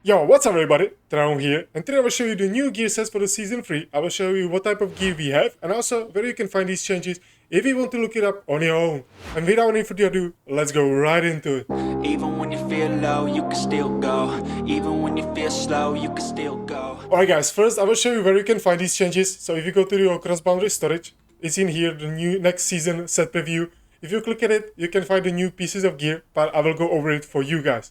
Yo, what's up everybody? Dragon here, and today I will show you the new gear sets for the Season 3. I will show you what type of gear we have, and also where you can find these changes if you want to look it up on your own. And without any further ado, let's go right into it. Even when you feel low, you can still go. Even when you feel slow, you can still go. Alright guys, first I will show you where you can find these changes. So if you go to your cross-boundary storage, it's in here, the new next season set preview. If you click at it, you can find the new pieces of gear, but I will go over it for you guys.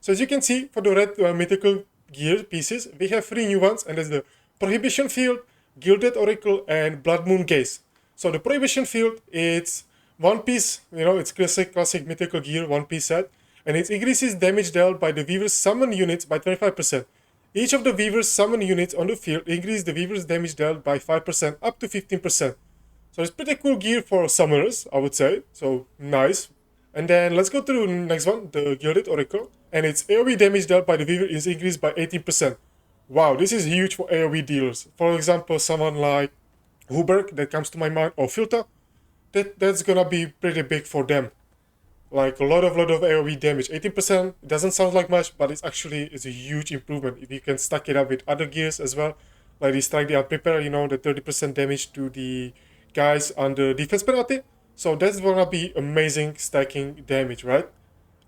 So as you can see, for the red mythical gear pieces, we have 3 new ones, and that's the Prohibition Field, Gilded Oracle, and Blood Moon Gaze. So the Prohibition Field, it's one piece, it's classic mythical gear, one piece set, and it increases damage dealt by the Weaver's summon units by 25%. Each of the Weaver's summon units on the field increase the Weaver's damage dealt by 5% up to 15%. So it's pretty cool gear for summoners, I would say, so nice. And then let's go to the next one, the Gilded Oracle. And its AoE damage dealt by the Weaver is increased by 18%. Wow, this is huge for AoE dealers. For example, someone like Huberg, that comes to my mind, or Filter, that's gonna be pretty big for them. Like a lot of AoE damage. 18% doesn't sound like much, but it's a huge improvement if you can stack it up with other gears as well. Like the Strike the Unprepared, the 30% damage to the guys under defense penalty. So that's gonna be amazing stacking damage, right?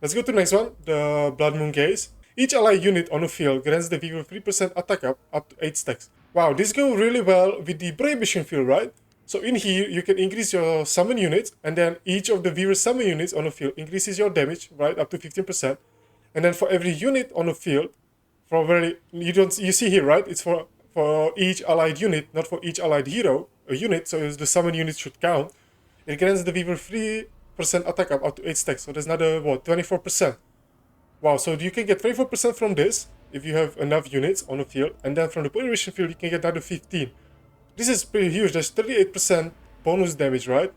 Let's go to the next one, the Blood Moon Gaze. Each allied unit on the field grants the Weaver 3% attack up to 8 stacks. Wow, this goes really well with the Prohibition Field, right? So in here, you can increase your summon units, and then each of the Weaver summon units on the field increases your damage, right, up to 15%. And then for every unit on the field, you see here, right, it's for each allied unit, not for each allied hero, a unit, so the summon unit should count. It grants the Weaver 3% attack up to 8 stacks, so there's another, 24%. Wow, so you can get 24% from this, if you have enough units on the field, and then from the Prohibition Field, you can get another 15. This is pretty huge, there's 38% bonus damage, right?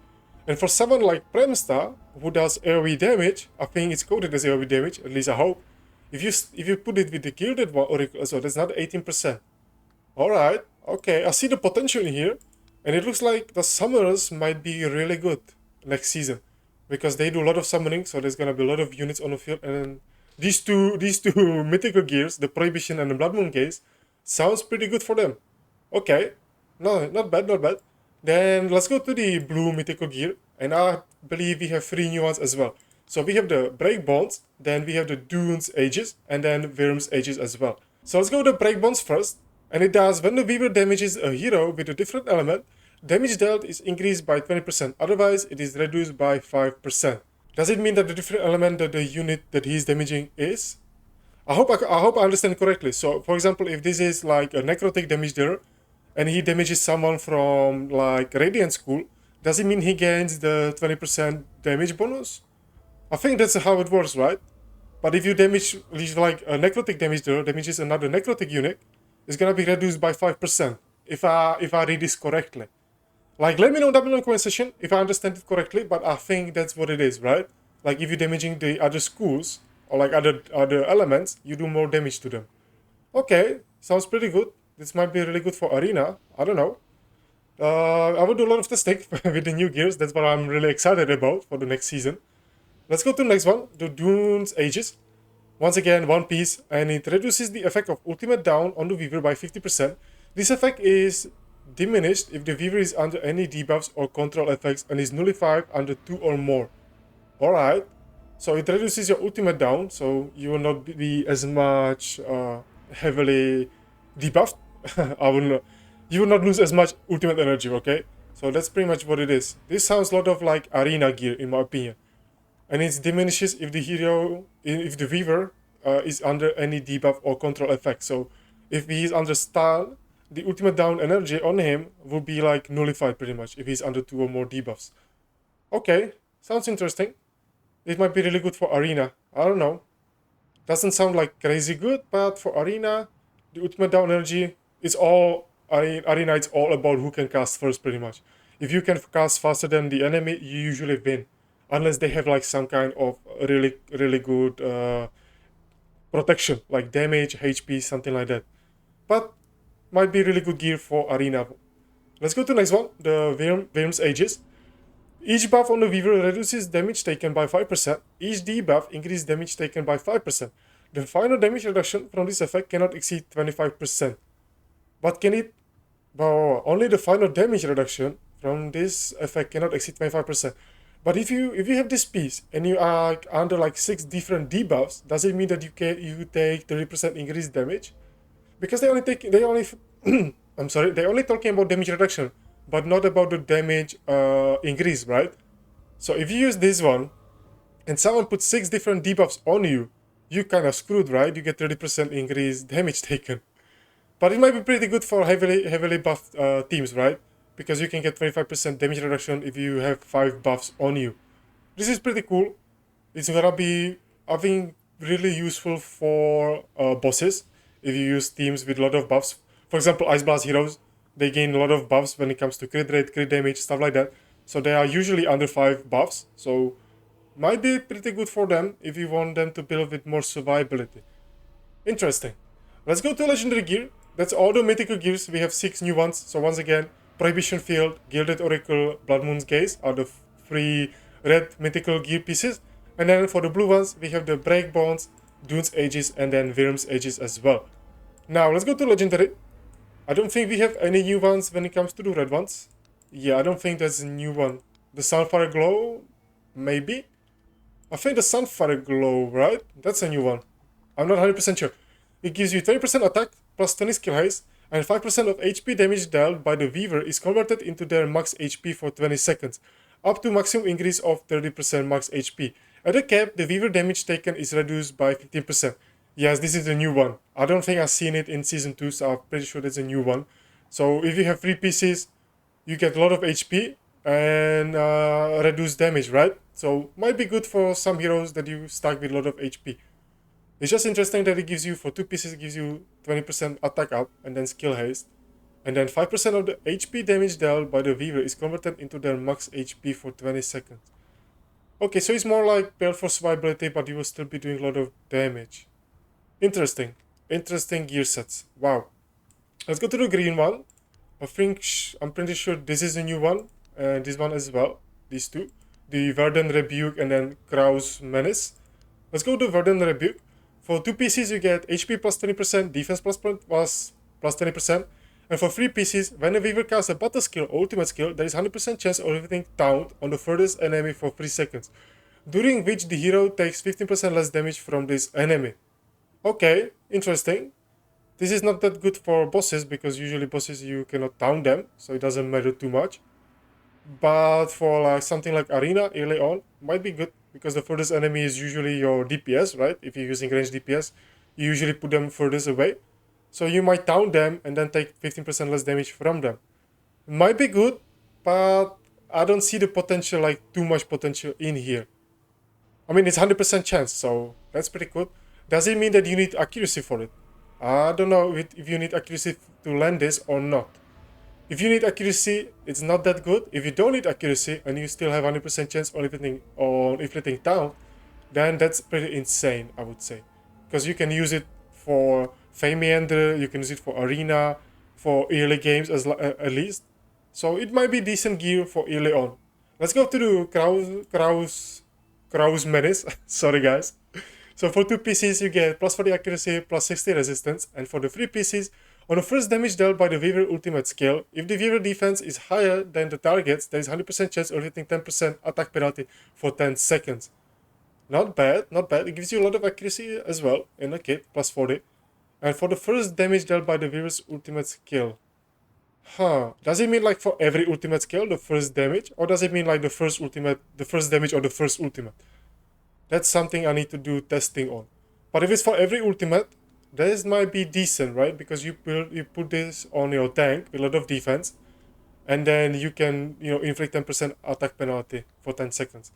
And for someone like Premstar, who does AoE damage, I think it's coded as AoE damage, at least I hope. If you put it with the Gilded Oracle as well, that's another 18%. Alright, okay, I see the potential in here. And it looks like the summoners might be really good next season, because they do a lot of summoning, so there's gonna be a lot of units on the field. And these two mythical gears, the Prohibition and the Blood Moon Gaze, sounds pretty good for them. Okay, no, not bad, not bad. Then let's go to the blue mythical gear, and I believe we have 3 new ones as well. So we have the Break Bonds, then we have the Dune's Aegis, and then Wyrm's Aegis as well. So let's go to the Break Bonds first. And it does, when the Weaver damages a hero with a different element, damage dealt is increased by 20%, otherwise it is reduced by 5%. Does it mean that the different element that the unit that he is damaging is? I hope I understand correctly. So, for example, if this is like a necrotic damage dealer, and he damages someone from like Radiant School, does it mean he gains the 20% damage bonus? I think that's how it works, right? But if you damage, like a necrotic damage dealer damages another necrotic unit, it's gonna be reduced by 5%, if I read this correctly. Like, let me know down below in the comment section if I understand it correctly, but I think that's what it is, right? Like, if you're damaging the other schools, or like other elements, you do more damage to them. Okay, sounds pretty good. This might be really good for Arena, I don't know. I will do a lot of testing with the new gears, that's what I'm really excited about for the next season. Let's go to the next one, the Dune's Aegis. Once again, one piece, and it reduces the effect of Ultimate Down on the Weaver by 50%. This effect is diminished if the Weaver is under any debuffs or control effects and is nullified under 2 or more. Alright, so it reduces your Ultimate Down, so you will not be as much heavily debuffed. You will not lose as much Ultimate Energy, okay? So that's pretty much what it is. This sounds a lot of like Arena gear, in my opinion. And it diminishes if the Weaver is under any debuff or control effect. So if he is under stun, the Ultimate Down energy on him will be like nullified pretty much if he's under 2 or more debuffs. Okay, sounds interesting. It might be really good for Arena. I don't know. Doesn't sound like crazy good, but for Arena, the Ultimate Down energy is all... Arena is all about who can cast first pretty much. If you can cast faster than the enemy, you usually win. Unless they have like some kind of really good protection, like damage, HP, something like that. But might be really good gear for Arena. Let's go to the next one, the Wyrm's Aegis. Each buff on the Weaver reduces damage taken by 5%. Each debuff increases damage taken by 5%. The final damage reduction from this effect cannot exceed 25%. But can it... Well, only the final damage reduction from this effect cannot exceed 25%. But if you have this piece and you are under like 6 different debuffs, does it mean that you take 30% increased damage? Because they only I'm sorry, they only talking about damage reduction, but not about the damage increase, right? So if you use this one and someone puts 6 different debuffs on you, you kind of screwed, right? You get 30% increased damage taken. But it might be pretty good for heavily buffed teams, right? Because you can get 25% damage reduction if you have 5 buffs on you. This is pretty cool. It's gonna be, I think, really useful for bosses if you use teams with a lot of buffs. For example, Ice Blast heroes, they gain a lot of buffs when it comes to crit rate, crit damage, stuff like that. So they are usually under 5 buffs. So might be pretty good for them if you want them to build with more survivability. Interesting. Let's go to Legendary Gear. That's all the mythical gears. We have 6 new ones. So once again, Prohibition Field, Gilded Oracle, Blood Moon's Gaze are the 3 red mythical gear pieces. And then for the blue ones, we have the Break Bonds, Dune's Aegis, and then Wyrm's Aegis as well. Now, let's go to Legendary. I don't think we have any new ones when it comes to the red ones. Yeah, I don't think there's a new one. The Sunfire Glow? Maybe? I think the Sunfire Glow, right? That's a new one. I'm not 100% sure. It gives you 20% attack plus 20 skill haste, and 5% of HP damage dealt by the Weaver is converted into their max HP for 20 seconds, up to maximum increase of 30% max HP. At the cap, the Weaver damage taken is reduced by 15%. Yes, this is a new one. I don't think I've seen it in Season 2, so I'm pretty sure that's a new one. So if you have 3 pieces, you get a lot of HP and reduced damage, right? So might be good for some heroes that you stuck with a lot of HP. It's just interesting that it gives you, for 2 pieces, it gives you 20% attack up and then skill haste. And then 5% of the HP damage dealt by the Weaver is converted into their max HP for 20 seconds. Okay, so it's more like built for survivability, but you will still be doing a lot of damage. Interesting. Interesting gear sets. Wow. Let's go to the green one. I'm pretty sure this is a new one. And this one as well. These 2. The Verdant Rebuke and then Krau's Menace. Let's go to Verdant Rebuke. For 2 pieces, you get HP plus 20%, defense plus 20%. And for 3 pieces, when a Weaver casts a battle skill or ultimate skill, there is 100% chance of inflicting taunt on the furthest enemy for 3 seconds, during which the hero takes 15% less damage from this enemy. Okay, interesting. This is not that good for bosses, because usually bosses you cannot taunt them, so it doesn't matter too much. But for like something like Arena early on, might be good, because the furthest enemy is usually your DPS, right? If you're using ranged DPS, you usually put them furthest away. So you might taunt them and then take 15% less damage from them. Might be good, but I don't see the potential, like too much potential in here. I mean, it's 100% chance, so that's pretty good. Does it mean that you need accuracy for it? I don't know if you need accuracy to land this or not. If you need accuracy, it's not that good. If you don't need accuracy and you still have 100% chance on inflicting taunt, then that's pretty insane, I would say. Because you can use it for Fame Meander, you can use it for Arena, for early games at least. So it might be decent gear for early on. Let's go to the Krau's Menace. Sorry guys. So for 2 pieces, you get plus 40 accuracy, plus 60 resistance. And for the 3 pieces, on the first damage dealt by the Weaver ultimate skill, if the Weaver defense is higher than the target's, there is 100% chance of hitting 10% attack penalty for 10 seconds. Not bad, not bad. It gives you a lot of accuracy as well in the kit, plus 40. And for the first damage dealt by the Weaver's ultimate skill. Does it mean like for every ultimate skill, the first damage? Or does it mean like the first damage or the first ultimate? That's something I need to do testing on. But if it's for every ultimate, this might be decent, right? Because you put this on your tank with a lot of defense, and then you can, inflict 10% attack penalty for 10 seconds.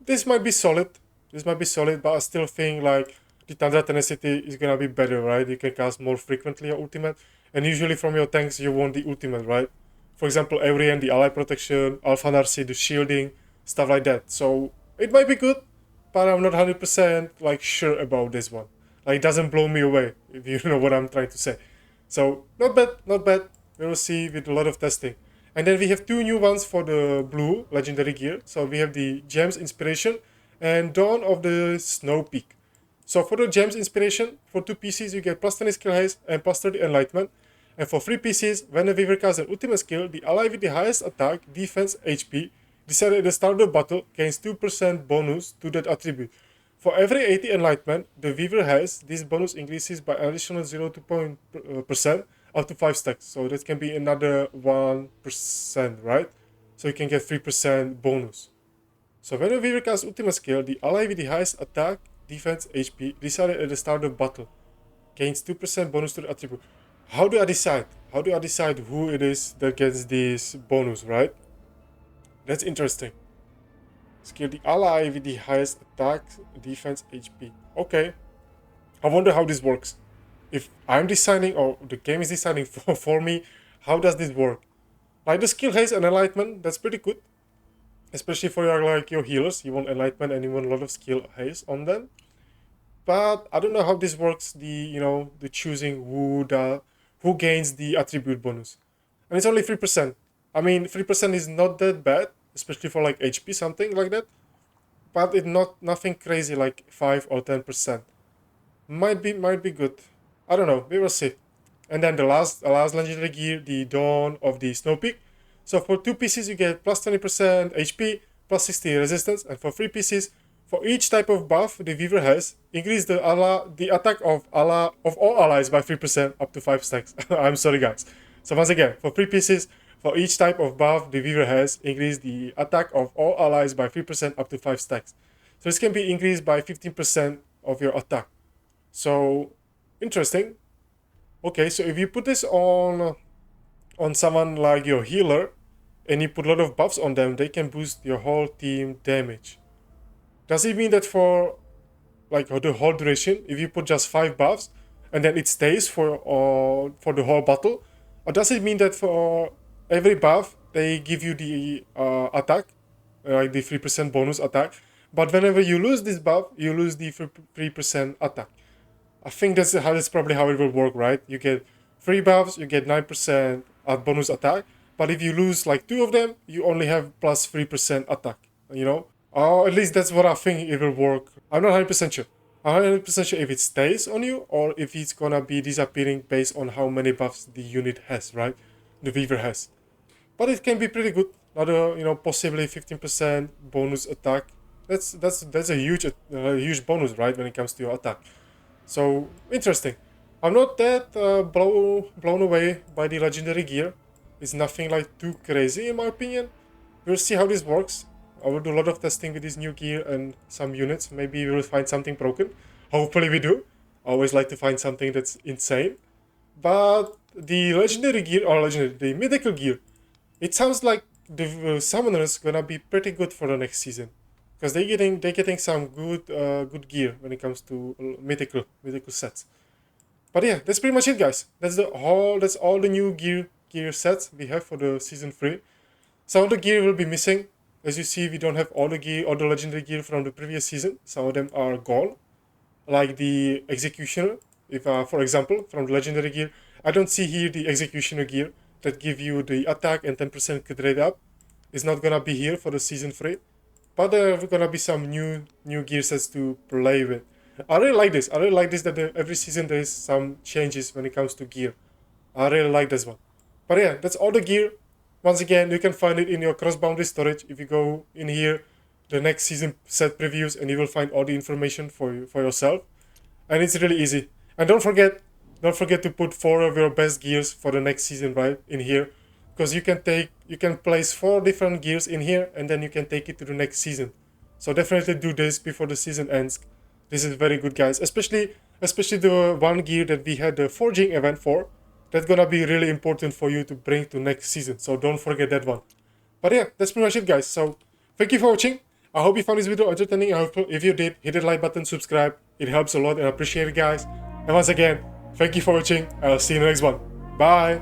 This might be solid. But I still think like the Tundra Tenacity is gonna be better, right? You can cast more frequently your ultimate, and usually from your tanks you want the ultimate, right? For example, Arian, the ally protection, Alpha Narcy, the shielding, stuff like that. So it might be good, but I'm not 100% like sure about this one. Like, it doesn't blow me away, if you know what I'm trying to say. So, not bad. We will see with a lot of testing. And then we have 2 new ones for the blue legendary gear. So we have the Gems Inspiration and Dawn of the Snow Peak. So for the gems inspiration, for 2 PCs you get plus 20 skill haste and plus 30 enlightenment. And for 3 PCs, when a weaver casts an ultimate skill, the ally with the highest attack, defense, HP, decided at the start of the battle, gains 2% bonus to that attribute. For every 80 enlightenment the weaver has, this bonus increases by an additional 0.2% up to 5 stacks. So that can be another 1%, right? So you can get 3% bonus. So when a weaver casts ultimate skill, the ally with the highest attack, defense, HP, decided at the start of the battle, gains 2% bonus to the attribute. How do I decide? How do I decide who it is that gets this bonus, right? That's interesting. Skill the ally with the highest attack, defense, HP. Okay. I wonder how this works. If I'm deciding or the game is deciding for me, how does this work? Like the skill haste and enlightenment, that's pretty good. Especially for your healers. You want enlightenment and you want a lot of skill haste on them. But I don't know how this works, the choosing who gains the attribute bonus. And it's only 3%. I mean 3% is not that bad, especially for like HP, something like that. But it's nothing crazy like 5 or 10%. Might be good. I don't know, we will see. And then the last legendary gear, the Dawn of the Snow Peak. So for 2 pieces you get plus 20% HP, plus 60 resistance, and for 3 pieces, for each type of buff the weaver has, increase the attack of all allies by 3% up to 5 stacks. I'm sorry guys. So once again, for 3 pieces, for each type of buff the weaver has, increase the attack of all allies by 3% up to 5 stacks. So this can be increased by 15% of your attack. So interesting. Okay, so if you put this on someone like your healer and you put a lot of buffs on them, they can boost your whole team damage. Does it mean that for like the whole duration, if you put just 5 buffs and then it stays for the whole battle, or does it mean that for every buff they give you the attack, like the 3% bonus attack, but whenever you lose this buff, you lose the 3% attack? I think that's probably how it will work, right? You get 3 buffs, you get 9% bonus attack, but if you lose like 2 of them, you only have plus 3% attack, Or at least that's what I think it will work. I'm not 100% sure. I'm not 100% sure if it stays on you or if it's gonna be disappearing based on how many buffs the unit has, right? The weaver has. But it can be pretty good. Another, possibly 15% bonus attack. That's a huge bonus, right, when it comes to your attack. So interesting. I'm not that blown away by the legendary gear. It's nothing like too crazy in my opinion. We'll see how this works. I will do a lot of testing with this new gear and some units. Maybe we will find something broken. Hopefully we do. I always like to find something that's insane. But the legendary gear, or the mythical gear, it sounds like the summoners gonna be pretty good for the next season. Because they're getting some good gear when it comes to mythical sets. But yeah, that's pretty much it, guys. That's all the new gear sets we have for the season 3. Some of the gear will be missing. As you see, we don't have all the legendary gear from the previous season. Some of them are gone, like the Executioner. If for example, from the legendary gear, I don't see here the Executioner gear that give you the attack and 10% crit rate up. It's not gonna be here for the season 3. But there are gonna be some new gear sets to play with. I really like this. I really like this that every season there is some changes when it comes to gear. I really like this one. But yeah, that's all the gear. Once again, you can find it in your cross-boundary storage. If you go in here, the next season set previews, and you will find all the information for yourself. And it's really easy. And don't forget to put 4 of your best gears for the next season right in here, because you can place 4 different gears in here, and then you can take it to the next season. So definitely do this before the season ends. This is very good, guys. Especially the one gear that we had the forging event for. That's gonna be really important for you to bring to next season. So don't forget that one. But yeah, that's pretty much it, guys. So thank you for watching. I hope you found this video entertaining. I hope if you did, hit the like button, subscribe. It helps a lot and I appreciate it, guys. And once again, thank you for watching. I'll see you in the next one. Bye.